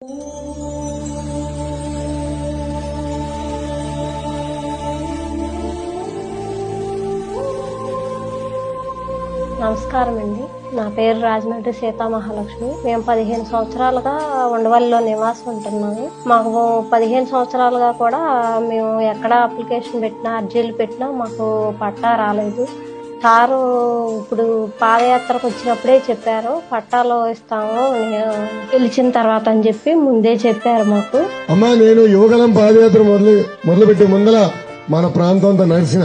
నమస్కారం అండి. నా పేరు రాజమండ్రి సీతామహాలక్ష్మి. మేము 15 సంవత్సరాలుగా ఉండవల్లిలో నివాసం ఉంటున్నాము. మాకు 15 సంవత్సరాలుగా కూడా మేము ఎక్కడ అప్లికేషన్ పెట్టినా, అర్జీలు పెట్టినా మాకు పట్టా రాలేదు. సారు ఇప్పుడు పాదయాత్రకు వచ్చినప్పుడే చెప్పారు, పట్టాలు ఇస్తాము గెలిచిన తర్వాత అని చెప్పి ముందే చెప్పారు మాకు. అమ్మా, నేను యువగలం పాదయాత్ర మొదలుపెట్టే ముందల మన ప్రాంతంతో నడిచిన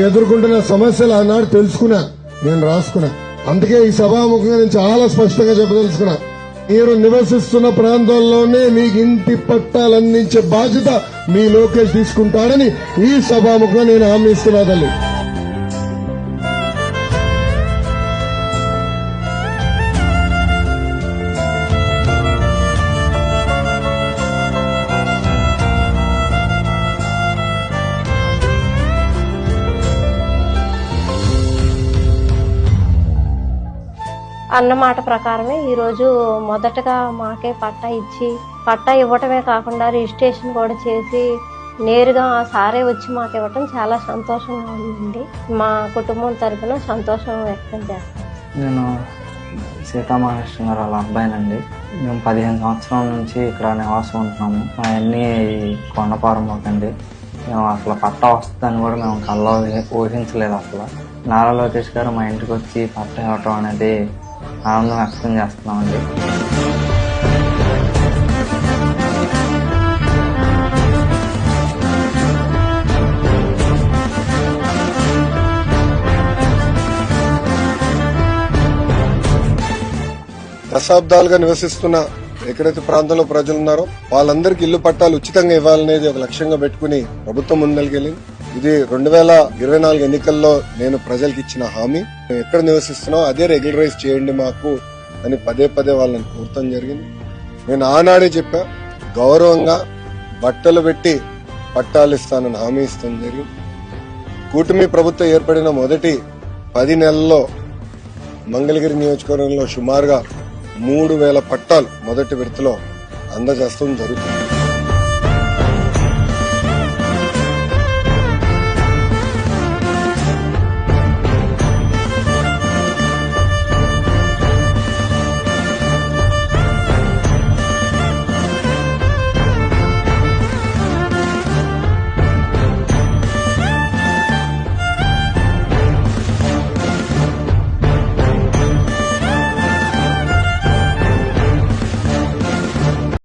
ఎదుర్కొంటున్న సమస్యలు ఆనాడు తెలుసుకున్నా, నేను రాసుకున్నా. అందుకే ఈ సభాముఖంగా నేను చాలా స్పష్టంగా చెప్పదలుచుకున్నా, మీరు నివసిస్తున్న ప్రాంతంలోనే మీకు ఇంటి పట్టాలు అందించే బాధ్యత మీ లోకేష్ తీసుకుంటాడని ఈ సభాముఖంగా నేను హామీ ఇస్తున్నా తల్లి. అన్నమాట ప్రకారమే ఈరోజు మొదటగా మాకే పట్టా ఇచ్చి, పట్టా ఇవ్వటమే కాకుండా రిజిస్ట్రేషన్ కూడా చేసి నేరుగా సారే వచ్చి మాకు ఇవ్వటం చాలా సంతోషంగా ఉందండి. మా కుటుంబం తరఫున సంతోషం వ్యక్తం చేస్తాం. నేను సీతామహాలక్ష్మి గారు వాళ్ళ అబ్బాయినండి. మేము 15 సంవత్సరాల నుంచి ఇక్కడ నివాసం ఉంటున్నాము. అవన్నీ కొండపారమ్మకండి. మేము అసలు పట్టా వస్తుందని కూడా మేము కల్లో ఊహించలేదు. అసలు నారా లోకేష్ గారు మా ఇంటికి వచ్చి పట్టా ఇవ్వటం అనేది ఆనందం వ్యక్తం చేస్తున్నామండి. దశాబ్దాలుగా నివసిస్తున్న ఎక్కడైతే ప్రాంతంలో ప్రజలు ఉన్నారో వాళ్ళందరికీ ఇల్లు పట్టాలు ఉచితంగా ఇవ్వాలనేది ఒక లక్ష్యంగా పెట్టుకుని ప్రభుత్వం ముందరికెళ్ళింది. ఇది 2024 ఎన్నికల్లో నేను ప్రజలకు ఇచ్చిన హామీ. ఎక్కడ నివసిస్తున్నావు అదే రెగ్యులరైజ్ చేయండి మాకు అని పదే పదే వాళ్ళని కోరటం జరిగింది. నేను ఆనాడే చెప్పా, గౌరవంగా బట్టలు పెట్టి పట్టాలు ఇస్తానని హామీ ఇస్తాను జరిగింది. కూటమి ప్రభుత్వం ఏర్పడిన మొదటి 10 నెలల్లో మంగళగిరి నియోజకవర్గంలో సుమారుగా 3000 పట్టాలు మొదటి విడతలో అందజేస్తాం జరుగుతుంది.